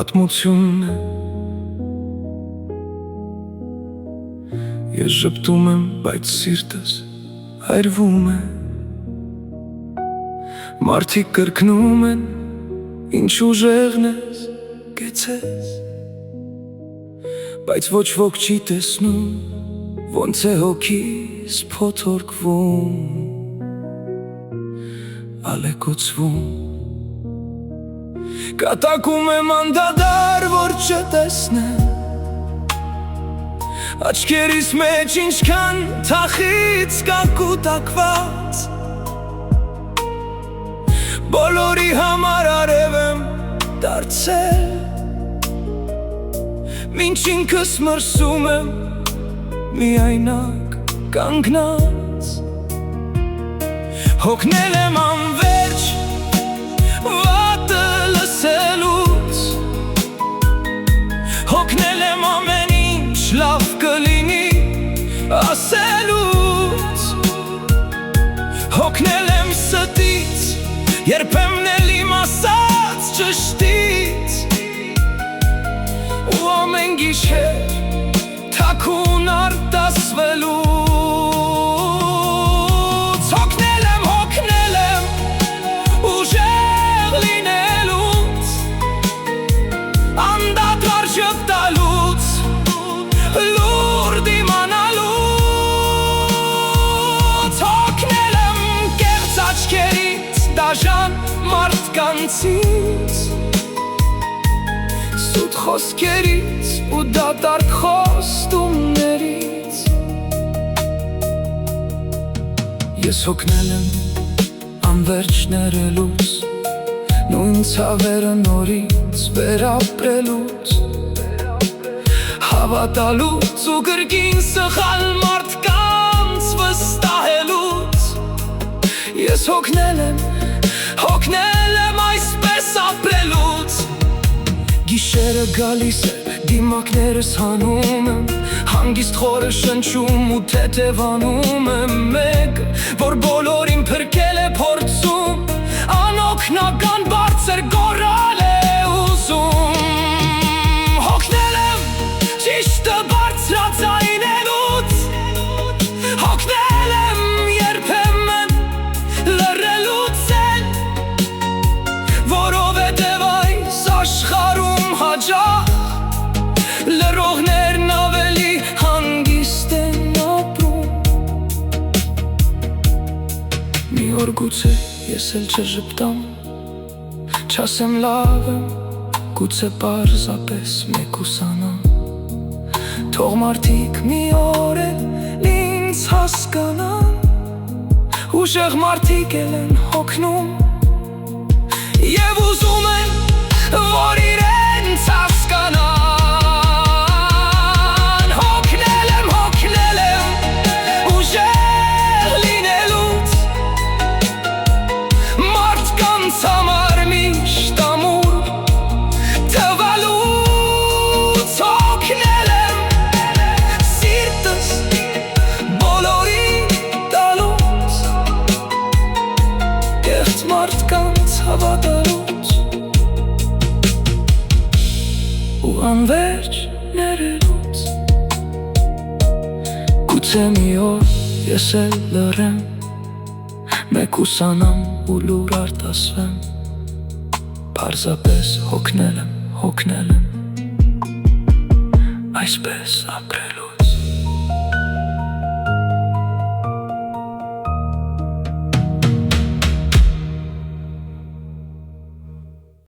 պատմությունն է։ Ես ժպտում եմ, բայց սիրտս այրվում է։ Մարդիկ կրկնում են, ինչ ուժեղն ես, կեցես, բայց ոչ ոք չի տեսնում, ոնց է հոգիս փոթորկվում, ալեկոծվում։ Կատակում եմ անդադար, որ չտեսնեմ աչքերիս մեջ ինչքան թախից կա կուտակված։ Բոլորի համար արև եմ դարձել, մինչ ինքս մրսում եմ միայնակ կանգնած։ Հոգնել եմ անվերջ վատը լսելուց, հոգնել եմ ամեն ինչ լավ կլինի ասելուց, հոգնել եմ ստից, երբեմն էլ իմ ասած ճշտից, ու ամեն գիշեր թաքուն արտասվելուց։ Հոգնել եմ ուժեղ լինելուց, անդադար ժպտալուց, լուր դիմանալուց։ Հոգնել եմ կեղծ աչքերից, դաժան մարդկանցից, սուտ խոսքերից ու դատարկ խոստումներից։ Ես հոգնել եմ անվերջ ներելուց, նույն ցավերը նորից վերապրելուց, հավատալուց ու կրկին սխալ մարդկանց վստահելուց։ Ես հոգնել եմ այսպես ապրելուց։ Գիշերը գալիս է, դիմակներս հանում եմ, հանգիստ խորը շնչում ու թեթևանում եմ մեկը, որ բոլորին փրկել է փորձում, անօգնական բարձր գոռալ է ուզում։ Հոգնել եմ ճիշտը բարձրաձայնելուց, հոգնել եմ երբեմն լռելուց էլ, որովհետև այս աշխարհում հաճախ լռողներն ավելի հանգիստ են ապրում։ Մի օր գուցե ես էլ չժպտամ, չասեմ լավ եմ, գուցե պարզապես մեկուսանամ, թող մարդիկ մի օր էլ ինձ հասկանան, ուժեղ մարդիկ էլ են հոգնում և ուզում են, որ իրենց հասկանան։ Հոգնել եմ ուժեղ լինելուց, մարդկանց համար միշտ ամուր թվալուց։ Հոգնել եմ սիրտս բոլորին տալուց, կեղծ մարդկանց հավատալուց, ու անվերջ ներելուց։ Գուցե մի օր ես էլ լռեմ, մեկուսանամ ու լուր արտասվեմ, պարզապես հոգնել եմ այսպես ապրելու։